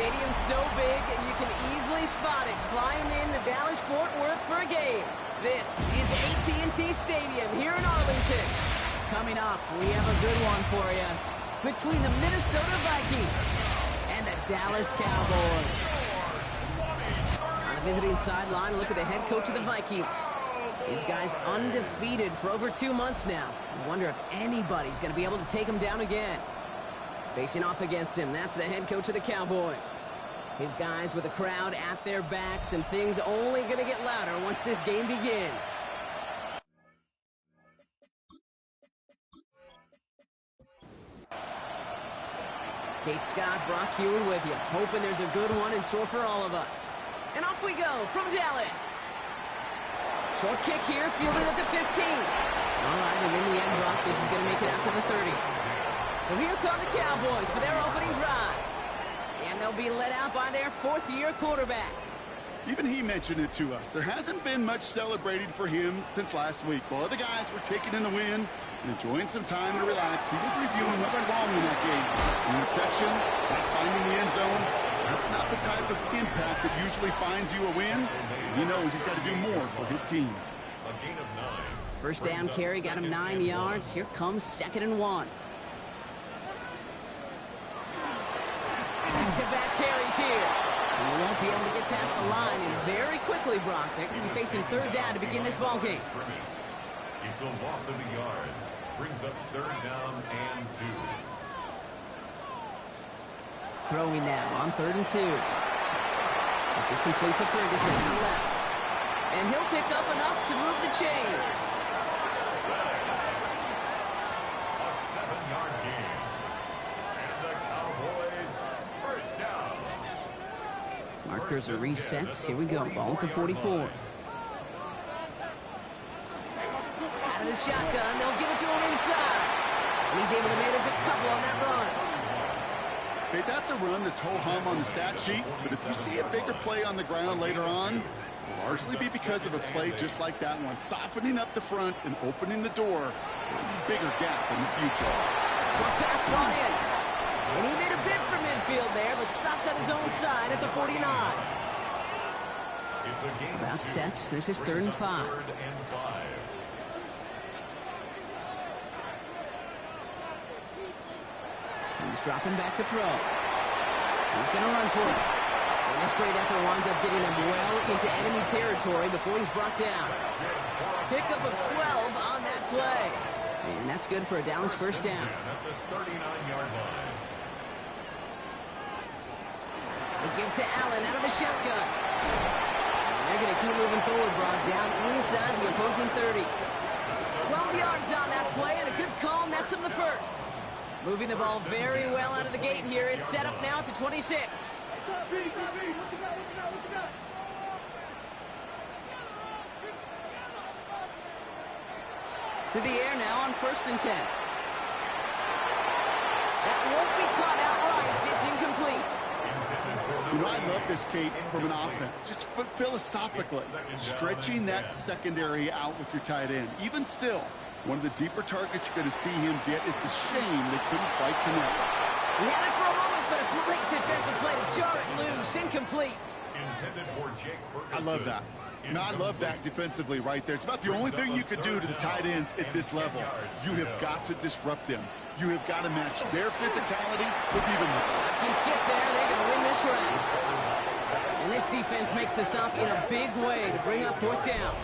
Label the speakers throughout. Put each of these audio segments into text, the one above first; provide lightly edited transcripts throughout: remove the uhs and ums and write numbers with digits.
Speaker 1: stadium's so big, you can easily spot it flying into Dallas-Fort Worth for a game. This is AT&T Stadium here in Arlington. Coming up, we have a good one for you. Between the Minnesota Vikings and the Dallas Cowboys. On the visiting sideline, look at the head coach of the Vikings. These guys undefeated for over 2 months now. I wonder if anybody's going to be able to take them down again. Facing off against him, that's the head coach of the Cowboys. His guys with the crowd at their backs, and things only going to get louder once this game begins. Kate Scott, Brock Hewitt with you, hoping there's a good one in store for all of us. And off we go from Dallas. Short kick here, fielded at the 15. All right, and in the end, Brock, this is going to make it out to the 30. So here come the Cowboys for their opening drive. And they'll be led out by their fourth-year quarterback.
Speaker 2: Even he mentioned it to us. There hasn't been much celebrating for him since last week. While other guys were taking in the win and enjoying some time to relax, he was reviewing what went wrong in that game. An interception, not finding the end zone. That's not the type of impact that usually finds you a win. He knows he's got to do more for his team.
Speaker 3: A gain of 9.
Speaker 1: First down carry got him 9 yards. Here comes 2nd and 1. Back-to-back carries here. And you won't be able to get past the line, and very quickly, Brock, they're going to be facing 3rd down to begin this ball game.
Speaker 3: It's a loss of a yard. Brings up 3rd down and 2.
Speaker 1: Throwing now on 3rd and 2. This is complete to Ferguson on left. And he'll pick up enough to move the chains.
Speaker 3: A 7-yard gain. And the Cowboys first down.
Speaker 1: Markers are reset. Here we go. Ball at the 44. Out of the shotgun. They'll give it to him inside. And he's able to manage a couple on that run.
Speaker 2: Okay, that's a run that's ho-hum on the stat sheet, but if you see a bigger play on the ground later on, it'll largely be because of a play just like that one, softening up the front and opening the door for a bigger gap in the future.
Speaker 1: Short pass brought in. And he made a bid for midfield there, but stopped on his own side at the 49. About set. This is 3rd and 5. He's dropping back to throw. He's going to run for it. And this great effort winds up getting him well into enemy territory before he's brought down. Pickup of 12 on that play. And that's good for a Dallas first down.
Speaker 3: At the 39-yard line.
Speaker 1: They give to Allen out of the shotgun. And they're going to keep moving forward, Brock, down inside the opposing 30. 12 yards on that play, and a good call nets him the first. Moving the ball very well out of the gate here. It's set up now at the 26. To the air now on 1st and 10. That won't be caught outright. It's incomplete.
Speaker 2: You know, I love this, Kate, from an offense. Just philosophically, stretching that secondary out with your tight end. Even still, one of the deeper targets you're going to see him get. It's a shame they couldn't quite connect.
Speaker 1: He had it for a moment, but a great defensive play to jar it loose. Incomplete.
Speaker 3: Intended for Jake Ferguson.
Speaker 2: I love that. No, I love that defensively right there. It's about the only thing you could do to the tight ends at this level. You have got to disrupt them. You have got to match their physicality with even more.
Speaker 1: Vikings get there. They're going to win this round. And this defense makes the stop in a big way to bring up 4th down.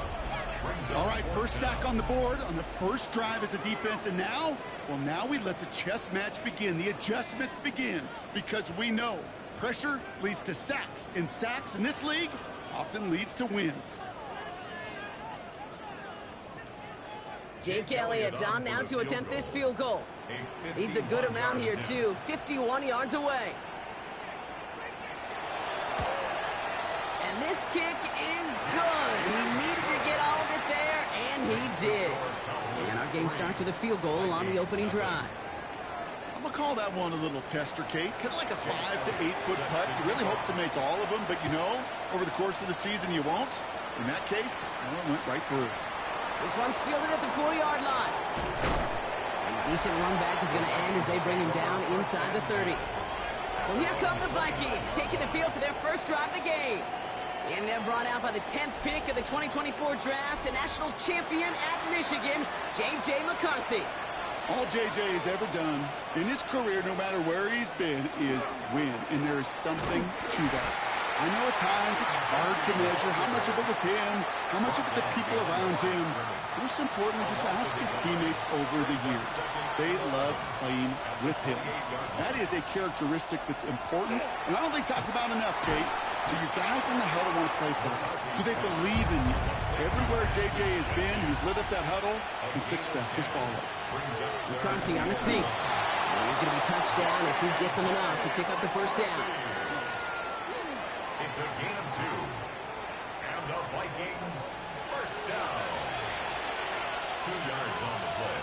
Speaker 2: All right, first sack on the board on the first drive as a defense. And now, well, now we let the chess match begin. The adjustments begin because we know pressure leads to sacks. And sacks in this league often leads to wins.
Speaker 1: Jake Elliott's on now to attempt this field goal. Needs a good amount here, too. 51 yards away. And this kick is good. He needed to get all of it there, and he did. And our game starts with a field goal on the opening drive.
Speaker 2: I'm going to call that one a little tester, Kate. Kind of like a 5 to 8 foot putt. You really hope to make all of them, but you know, over the course of the season you won't. In that case, well, it went right through.
Speaker 1: This one's fielded at the 4-yard line. And a decent run back is going to end as they bring him down inside the 30. Well, here come the Vikings, taking the field for their first drive of the game. And they're brought out by the 10th pick of the 2024 draft, a national champion at Michigan, J.J. McCarthy.
Speaker 2: All J.J. has ever done in his career, no matter where he's been, is win. And there is something to that. I know at times it's hard to measure how much of it was him, how much of it the people around him. Most importantly, just ask his teammates over the years. They love playing with him. That is a characteristic that's important, and I don't think talked about enough, Kate. Do your guys in the huddle want to play for him? Do they believe in you? Everywhere J.J. has been, he's lit up that huddle, and success has followed.
Speaker 1: McCarthy on the sneak. And he's going to be touched down as he gets him enough to pick up the first down.
Speaker 3: It's a gain of 2. And the Vikings first down. 2 yards on the play.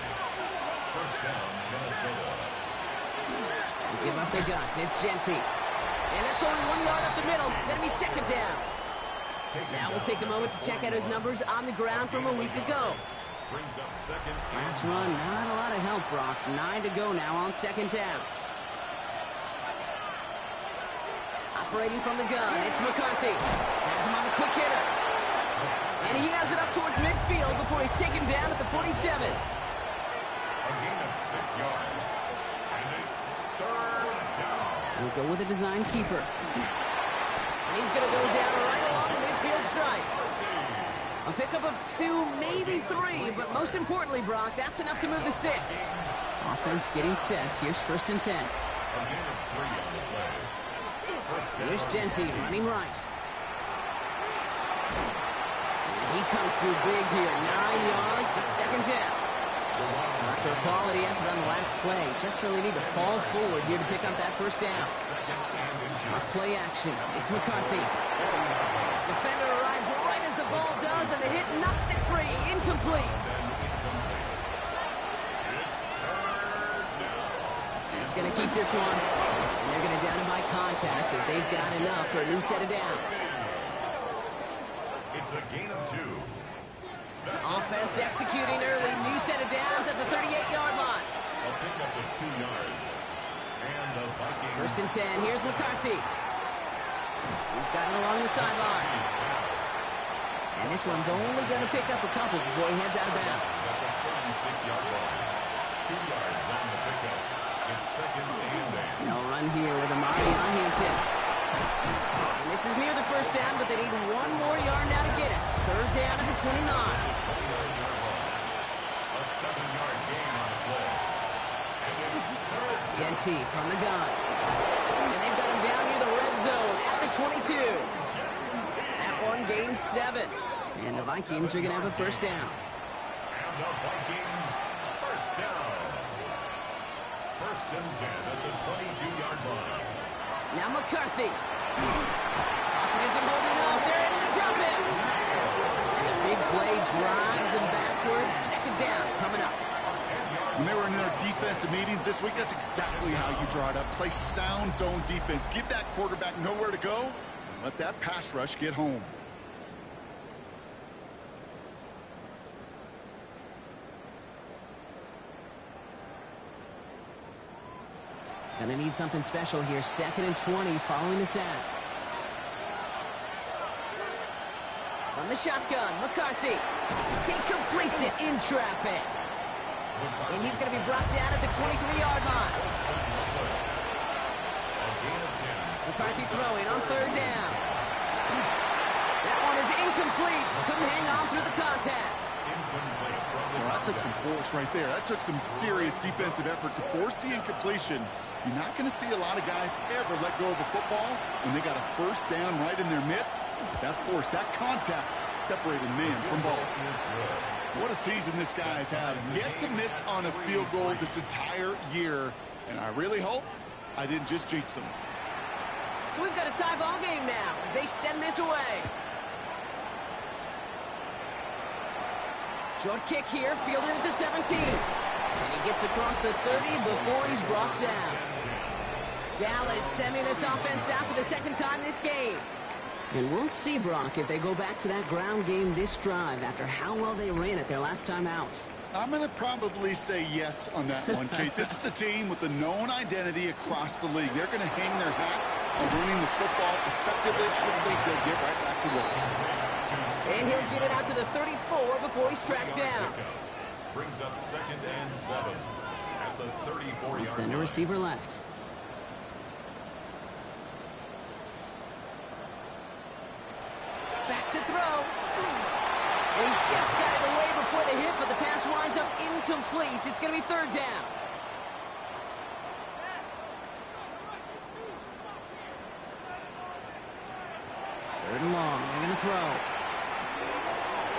Speaker 3: First down, Minnesota.
Speaker 1: They give up their guts. It's Genty. And that's only 1 yard up the middle. Going to be second down. Now we'll take a moment to check out his numbers on the ground from a week ago.
Speaker 3: Brings up second.
Speaker 1: Last run, not a lot of help, Brock. 9 to go now on second down. Operating from the gun, it's McCarthy. Has him on a quick hitter. And he has it up towards midfield before he's taken down at the 47.
Speaker 3: A gain of 6 yards. And it's third down.
Speaker 1: We'll go with a design keeper. And he's going to go down right along the midfield stripe. A pickup of 2, maybe 3, but most importantly, Brock, that's enough to move the sticks. Offense getting set. Here's first and 10.
Speaker 3: A gain of 3 on the play.
Speaker 1: Here's Genty running right. And he comes through big here. 9 yards at second down. After a quality effort on the last play, just really need to fall forward here to pick up that first down. Off play action. It's McCarthy. Defender arrives right as the ball does, and the hit knocks it free. Incomplete. He's going to keep this one. And they're going to down him by contact as they've got enough for a new set of downs.
Speaker 3: It's a gain of 2.
Speaker 1: Offense executing early. New set of downs at the 38-yard line.
Speaker 3: A pickup of 2 yards. And the Vikings.
Speaker 1: First and 10. Here's McCarthy. He's got it along the sideline. And this one's only going to pick up a couple before he heads out of bounds.
Speaker 3: At the 36-yard line. 2 yards on the pickup. It's second and 8.
Speaker 1: They'll run here with Amari on Hampton. And this is near the first down, but they need 1 more yard now to get it. Third down at the 29.
Speaker 3: A 7-yard gain on the play. And it's third down.
Speaker 1: Genty from the gun. And they've got him down near the red zone at the 22. That one gains 7. And the Vikings are going to have a first down.
Speaker 3: And the Vikings first down. First and 10 at the 22-yard line.
Speaker 1: Now McCarthy. Pocket isn't holding up. They're able to drop him. And the big play drives them backwards. Second down coming up.
Speaker 2: When they were in their defensive meetings this week, that's exactly how you draw it up. Play sound zone defense. Give that quarterback nowhere to go. And let that pass rush get home.
Speaker 1: Gonna need something special here. Second and 20 following the sack. From the shotgun, McCarthy. He completes it in traffic. And he's going to be brought down at the 23-yard line. McCarthy throwing on third down. That one is incomplete. Couldn't hang on through the contact.
Speaker 2: Well, that took some force right there. That took some serious defensive effort to force the incompletion. You're not going to see a lot of guys ever let go of a football when they got a first down right in their midst. That force, that contact separated man from ball. What a season this guy has had. Yet to miss on a field goal this entire year. And I really hope I didn't just jinx him.
Speaker 1: So we've got a tie ball game now as they send this away. Short kick here, fielded at the 17. And he gets across the 30 before he's brought down. Dallas sending its offense out for the second time this game. And we'll see, Brock, if they go back to that ground game this drive after how well they ran it their last time out.
Speaker 2: I'm going to probably say yes on that one, Kate. This is a team with a known identity across the league. They're going to hang their hat on running the football effectively. I think they'll get right back to work.
Speaker 1: And he'll get it out to the 34 before he's tracked down.
Speaker 3: Brings up 2nd and 7 at the 34-yard line.
Speaker 1: Send a receiver left. Back to throw. He just got it away before the hit, but the pass winds up incomplete. It's going to be 3rd down. Third and long. They're going to throw.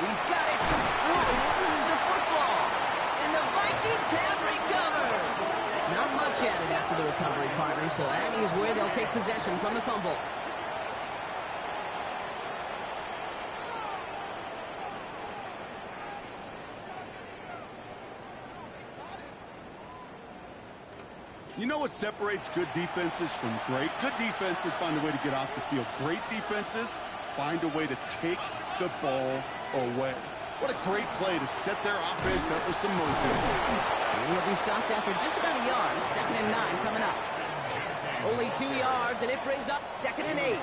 Speaker 1: He's got it. Oh, he loses the football. And the Vikings have recovered. Not much added after the recovery, partner, so that is where they'll take possession from the fumble.
Speaker 2: You know what separates good defenses from great? Good defenses find a way to get off the field. Great defenses find a way to take the ball away. What a great play to set their offense up with some mojo.
Speaker 1: He'll be stopped after just about a yard. 2nd and 9 coming up. Only 2 yards, and it brings up 2nd and 8.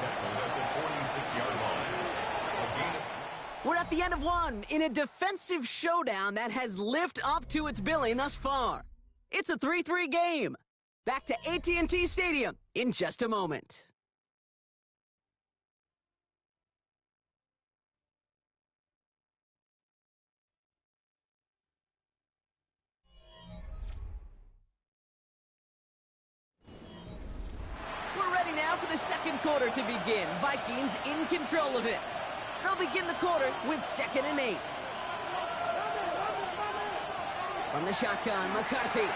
Speaker 1: We're at the end of one in a defensive showdown that has lived up to its billing thus far. It's a 3-3 game. Back to AT&T Stadium in just a moment. We're ready now for the second quarter to begin. Vikings in control of it. They'll begin the quarter with 2nd and 8. From the shotgun, McCarthy.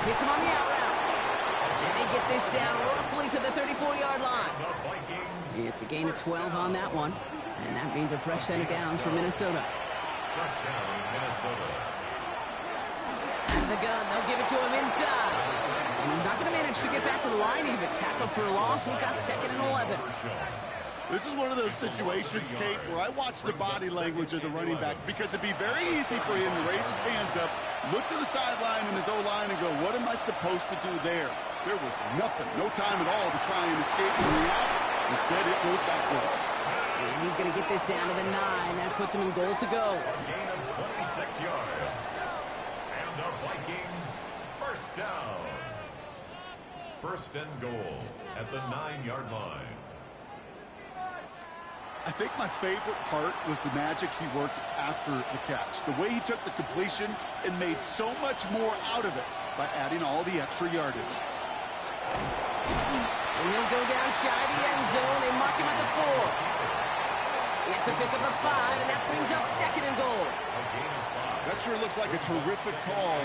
Speaker 1: Hits him on the out route. And they get this down roughly to the 34-yard line. It's a gain of 12 on that one. And that means a fresh set of downs for Minnesota.
Speaker 3: First down, Minnesota.
Speaker 1: And the gun, they'll give it to him inside. And he's not going to manage to get back to the line even. Tackle for a loss. We've got 2nd and 11.
Speaker 2: This is one of those situations, Kate, where I watch the body language of the running back because it'd be very easy for him to raise his hands up, look to the sideline and his O-line and go, what am I supposed to do there? There was nothing, no time at all to try and escape and react. Instead, it goes backwards.
Speaker 1: And he's going to get this down to the 9. That puts him in goal to go.
Speaker 3: A gain of 26 yards. And the Vikings, first down. 1st and goal at the 9-yard line.
Speaker 2: I think my favorite part was the magic he worked after the catch. The way he took the completion and made so much more out of it by adding all the extra yardage.
Speaker 1: And he'll go down shy of the end zone. They mark him at the 4. It's a pickup of 5, and that brings up 2nd and goal.
Speaker 2: That sure looks like a terrific call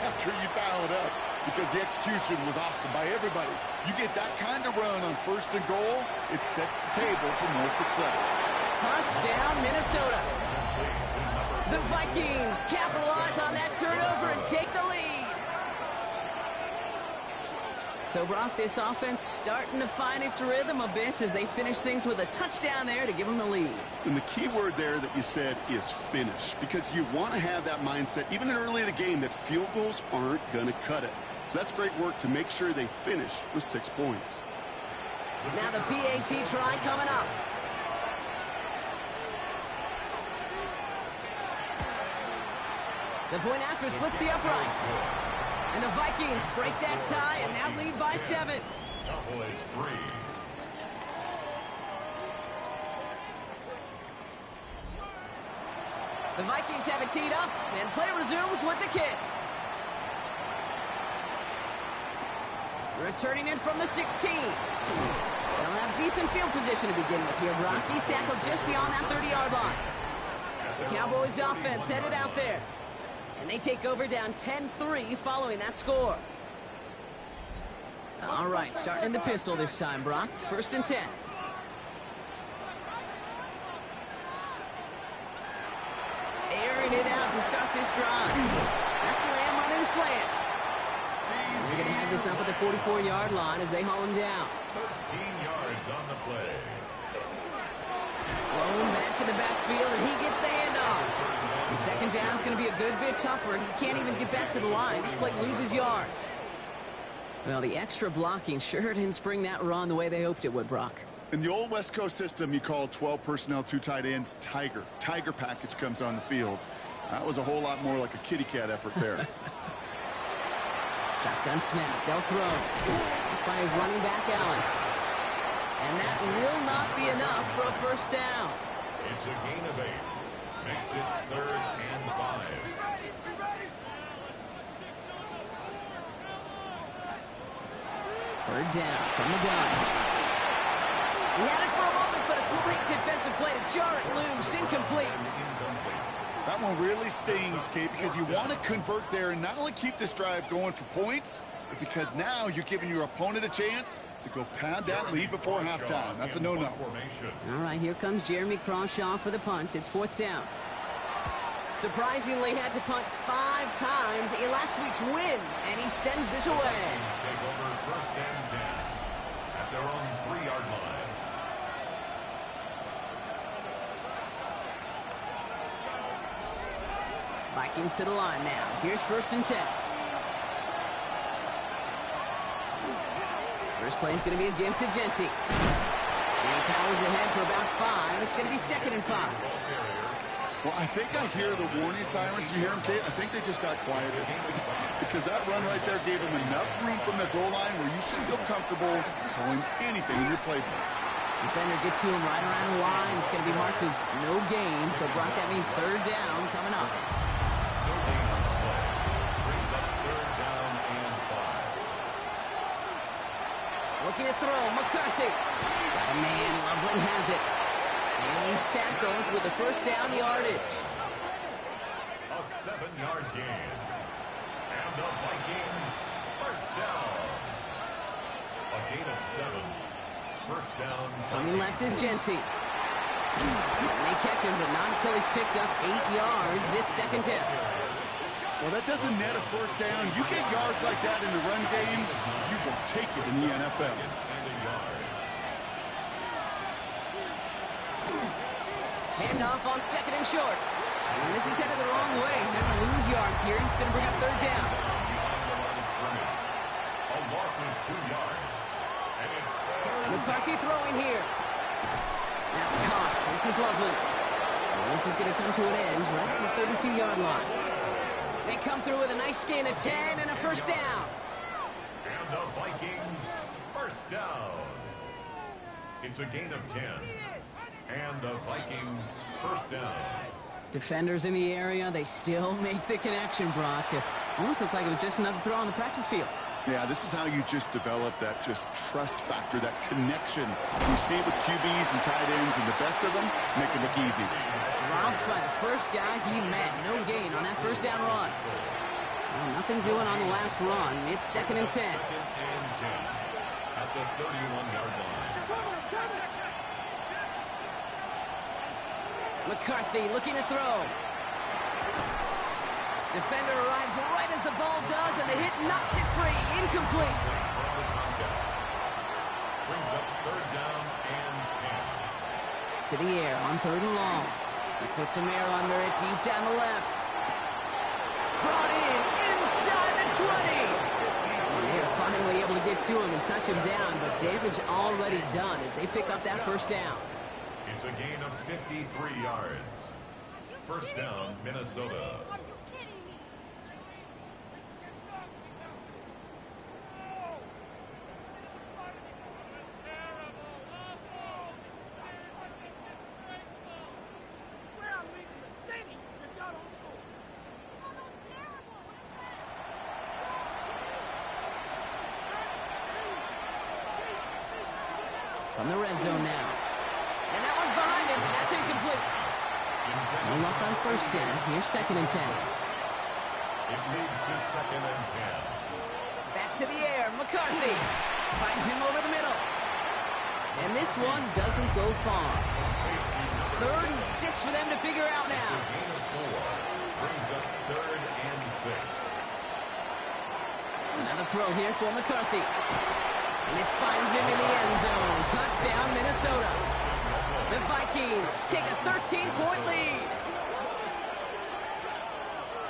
Speaker 2: after you dial it up because the execution was awesome by everybody. You get that kind of run on 1st and goal, it sets the table for more success.
Speaker 1: Touchdown, Minnesota. The Vikings capitalize on that turnover and take the lead. So, Brock, this offense starting to find its rhythm a bit as they finish things with a touchdown there to give them the lead.
Speaker 2: And the key word there that you said is finish, because you want to have that mindset, even early in the game, that field goals aren't going to cut it. So that's great work to make sure they finish with 6 points.
Speaker 1: Now the PAT try coming up. The point after splits the upright. And the Vikings break that tie and now lead by 7.
Speaker 3: Cowboys 3.
Speaker 1: The Vikings have it teed up, and play resumes with the kick. Returning it from the 16. They'll have decent field position to begin with here, Brock. He's tackled just beyond that 30-yard line. The Cowboys offense headed out there. And they take over down 10-3 following that score. All right, starting in the pistol this time, Brock. 1st and 10. Airing it out to start this drive. That's Lamb running the slant. They're going to have this up at the 44-yard line as they haul him down.
Speaker 3: 13 yards on the play.
Speaker 1: Thrown back in the backfield, and he gets the handoff. second down is going to be a good bit tougher. He can't even get back to the line. This play loses yards. Well, the extra blocking sure didn't spring that run the way they hoped it would, Brock.
Speaker 2: In the old West Coast system, you call 12 personnel, 2 tight ends, Tiger. Tiger package comes on the field. That was a whole lot more like a kitty cat effort there.
Speaker 1: Shotgun snap. They'll throw. By his running back, Allen. And that will not be enough for a first down.
Speaker 3: It's a gain of 8. Makes it 3rd and 5.
Speaker 1: Third down from the gun. He had it for a moment, but a great defensive play to jar it loose. Incomplete.
Speaker 2: That one really stings, Kate, because you want to convert there and not only keep this drive going for points, but because now you're giving your opponent a chance to go pad that lead before halftime. That's a no-no.
Speaker 1: All right, here comes Jeremy Crawshaw for the punt. It's 4th down. Surprisingly, had to punt 5 times in last week's win, and he sends this away.
Speaker 3: Take over 1st and 10 at their own 3-yard line.
Speaker 1: Vikings to the line now. Here's 1st and 10. First play is going to be a give to Genty. And Powers ahead for about 5. It's going to be 2nd and 5.
Speaker 2: Well, I think I hear the warning sirens. You hear them, Kate? I think they just got quieted. Because that run right there gave them enough room from the goal line where you should feel comfortable calling anything in your playbook.
Speaker 1: Defender gets to him right around the line. It's going to be marked as no gain. So, Brock, that means 3rd down coming up.
Speaker 3: No gain on the play. Brings up 3rd down and 5.
Speaker 1: Looking to throw. McCarthy. Got a man. Loveland has it. And he's tackled with the first down yardage.
Speaker 3: A 7-yard gain. And the Vikings, first down. A gain of 7. First down.
Speaker 1: Coming left is Genty. And they catch him, but not until he's picked up 8 yards. It's 2nd down.
Speaker 2: Well, that doesn't net a first down. You get yards like that in the run game, you will take it in the NFL.
Speaker 1: Handoff on 2nd and short. And this is headed the wrong way. They're going to lose yards here. It's going to bring up 3rd down.
Speaker 3: A loss of 2 yards. And it's 3rd.
Speaker 1: McCarthy throwing here. That's Cox. This is Loveland. And this is going to come to an end right on the 32-yard line. They come through with a nice gain of 10 and a first down.
Speaker 3: And the Vikings, first down. It's a gain of 10. And the Vikings, first down.
Speaker 1: Defenders in the area, they still make the connection, Brock. It almost looked like it was just another throw on the practice field.
Speaker 2: Yeah, this is how you just develop that just trust factor, that connection. You see it with QBs and tight ends, and the best of them make it look easy.
Speaker 1: Dropped by the first guy he met. No gain on that first down run. Well, nothing doing on the last run. It's 2nd and 10.
Speaker 3: 2nd and 10 at the 31-yard line.
Speaker 1: McCarthy looking to throw. Defender arrives right as the ball does, and the hit knocks it free. Incomplete.
Speaker 3: Brings up 3rd down and 10.
Speaker 1: To the air on 3rd and long. He puts some air under it deep down the left. Brought in inside the 20. And they're finally able to get to him and touch him down, but damage already done as they pick up that first down.
Speaker 3: It's a gain of 53 yards. First down, Minnesota.
Speaker 1: From the red zone now. And that one's behind him. That's incomplete. No luck on first down. Here's 2nd and 10.
Speaker 3: It leads to 2nd and 10.
Speaker 1: Back to the air. McCarthy finds him over the middle. And this one doesn't go far. 3rd and 6 for them to figure out now.
Speaker 3: It's a gain of 4. Brings up 3rd and 6.
Speaker 1: Another throw here for McCarthy. And this finds him in the end zone. Touchdown, Minnesota. The Vikings take a 13-point lead.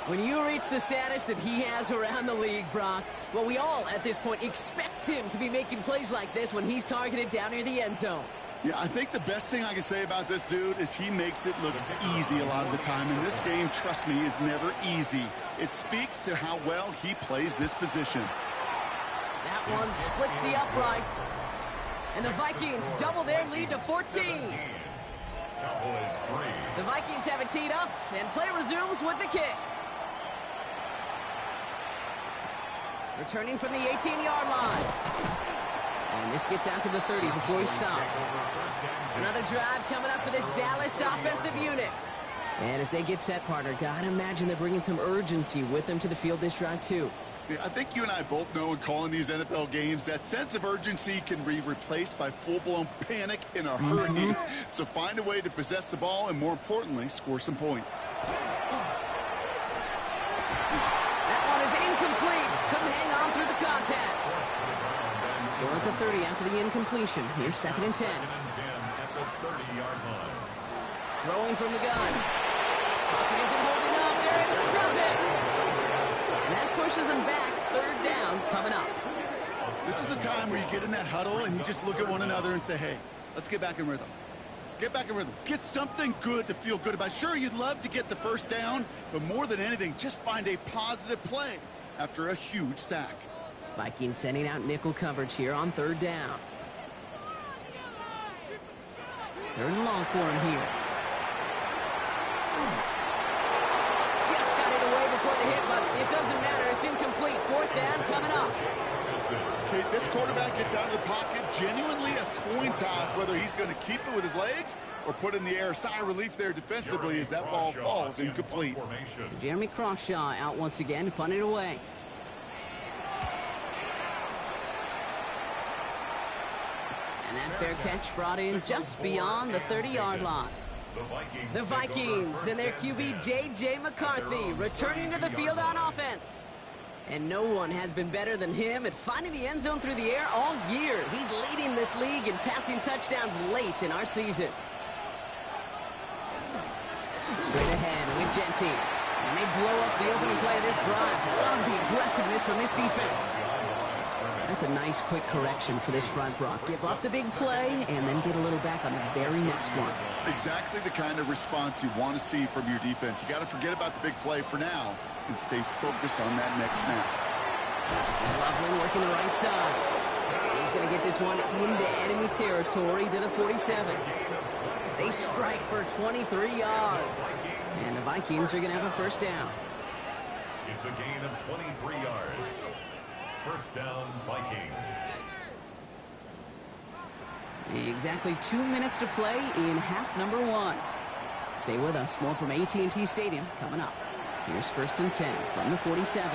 Speaker 1: When you reach the status that he has around the league, Brock, well, we all, at this point, expect him to be making plays like this when he's targeted down near the end zone.
Speaker 2: Yeah, I think the best thing I can say about this dude is he makes it look easy a lot of the time. And this game, trust me, is never easy. It speaks to how well he plays this position.
Speaker 1: That one splits the uprights. And the Vikings double their lead to 14.
Speaker 3: Cowboys 3.
Speaker 1: The Vikings have it teed up, and play resumes with the kick. Returning from the 18-yard line. And this gets out to the 30 before he stops. Another drive coming up for this Dallas offensive unit. And as they get set, partner, gotta imagine they're bringing some urgency with them to the field this drive, too.
Speaker 2: I think you and I both know in calling these NFL games that sense of urgency can be replaced by full-blown panic in a hurry. So find a way to possess the ball and, more importantly, score some points.
Speaker 1: That one is incomplete. Couldn't hang on through the contact. Still at the 30 after the incompletion. Here's 2nd and 10.
Speaker 3: At the 30-yard line.
Speaker 1: Throwing from the gun. Pocket isn't holding up. They're able to drop it. And that pushes them back. 3rd down coming up.
Speaker 2: This is a time where you get in that huddle and you just look at one another and say, hey, let's get back in rhythm. Get back in rhythm. Get something good to feel good about. Sure, you'd love to get the 1st down, but more than anything, just find a positive play after a huge sack.
Speaker 1: Vikings sending out nickel coverage here on 3rd down. 3rd and long for him here. Just got it away before the hit, but it doesn't matter. It's incomplete. 4th down coming up.
Speaker 2: Okay, this quarterback gets out of the pocket, genuinely a coin toss, whether he's going to keep it with his legs or put it in the air. Sigh of relief there defensively as that ball falls incomplete.
Speaker 1: So Jeremy Crawshaw out once again to punt it away. And that fair catch brought in just beyond the 30-yard line. The Vikings and their QB J.J. McCarthy returning to the field on offense. And no one has been better than him at finding the end zone through the air all year. He's leading this league in passing touchdowns late in our season. Straight ahead with Genty. And they blow up the opening play of this drive. Love the aggressiveness from this defense. That's a nice quick correction for this front, Brock. Give up the big play and then get a little back on the very next one.
Speaker 2: Exactly the kind of response you want to see from your defense. You got to forget about the big play for now and stay focused on that next snap.
Speaker 1: This is Loveland working the right side. He's going to get this one into enemy territory to the 47. They strike for 23 yards. And the Vikings are going to have a 1st down.
Speaker 3: It's a gain of 23 yards. 1st down, Vikings.
Speaker 1: Exactly 2 minutes to play in half number 1. Stay with us. More from AT&T Stadium coming up. Here's 1st and 10 from the 47.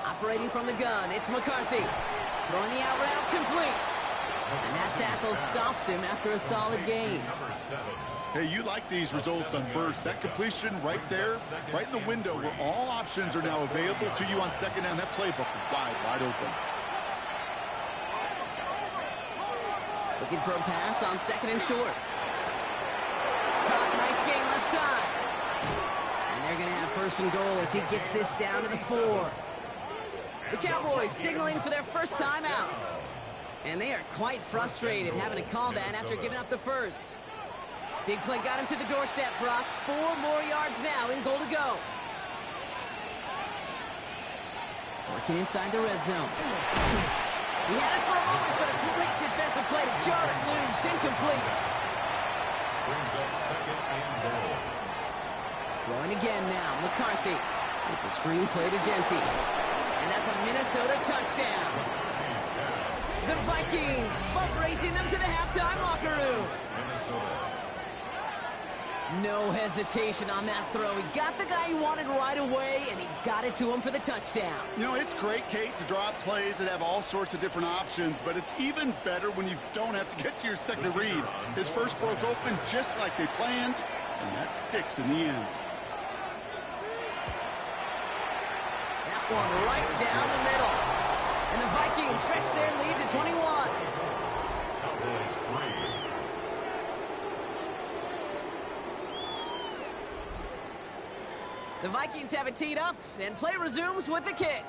Speaker 1: Operating from the gun, it's McCarthy. Throwing the out route complete. And that tackle stops him after a solid gain.
Speaker 2: Hey, you like these results on 1st. That completion right there, right in the window where all options are now available to you on 2nd down. That playbook is wide open.
Speaker 1: Looking for a pass on 2nd and short. Caught, nice gain left side. And they're going to have 1st and goal as he gets this down to the 4. The Cowboys signaling for their 1st time out. And they are quite frustrated having to call that after giving up the 1st. Big play got him to the doorstep, Brock. 4 more yards now in goal to go. Working inside the red zone. He had it for a moment, but a great defensive play to jar it loose. Incomplete.
Speaker 3: Brings up 2nd and goal.
Speaker 1: Throwing again now. McCarthy. It's a screen play to Genty. And that's a Minnesota touchdown. The Vikings boat racing them to the halftime locker room. No hesitation on that throw. He got the guy he wanted right away, and he got it to him for the touchdown.
Speaker 2: You know, it's great, Kate, to draw up plays that have all sorts of different options, but it's even better when you don't have to get to your 2nd read. His 1st broke open just like they planned, and that's 6 in the end.
Speaker 1: That one right down the middle. And the Vikings stretch their lead to 21.
Speaker 3: Cowboys 3.
Speaker 1: The Vikings have it teed up, and play resumes with the kick.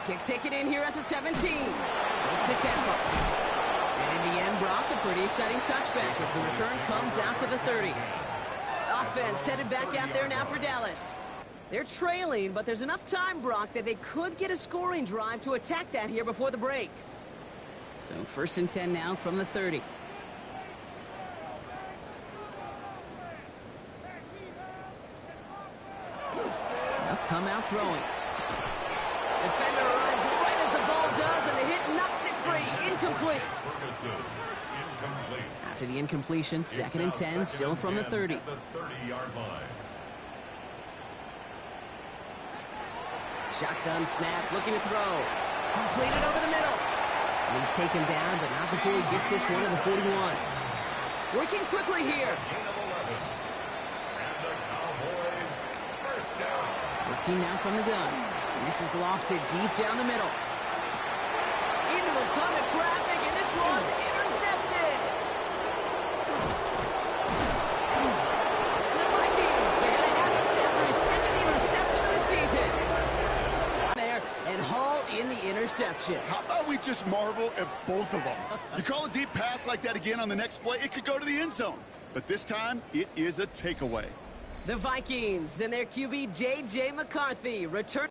Speaker 1: Kick taken in here at the 17. Makes the tackle. And in the end, Brock, a pretty exciting touchback as the return comes out to the 30. Offense headed back out there now for Dallas. They're trailing, but there's enough time, Brock, that they could get a scoring drive to attack that here before the break. So 1st and 10 now from the 30. They'll come out throwing. Defender arrives right as the ball does, and the hit knocks it free. Incomplete. After the incompletion, 2nd and 10, still from the 30.
Speaker 3: The 30-yard line.
Speaker 1: Shotgun snap, looking to throw. Completed over the middle. And he's taken down, but not before he gets this one to the 41. Working quickly here.
Speaker 3: Gain of 11. And the Cowboys first down.
Speaker 1: Working now from the gun. And this is lofted deep down the middle. Into a ton of traffic, and this one's intercepted. And the Vikings are going to have it after his 2nd interception of the season. There, and haul in the interception.
Speaker 2: How about we just marvel at both of them? You call a deep pass like that again on the next play, it could go to the end zone. But this time, it is a takeaway.
Speaker 1: The Vikings and their QB, J.J. McCarthy, return.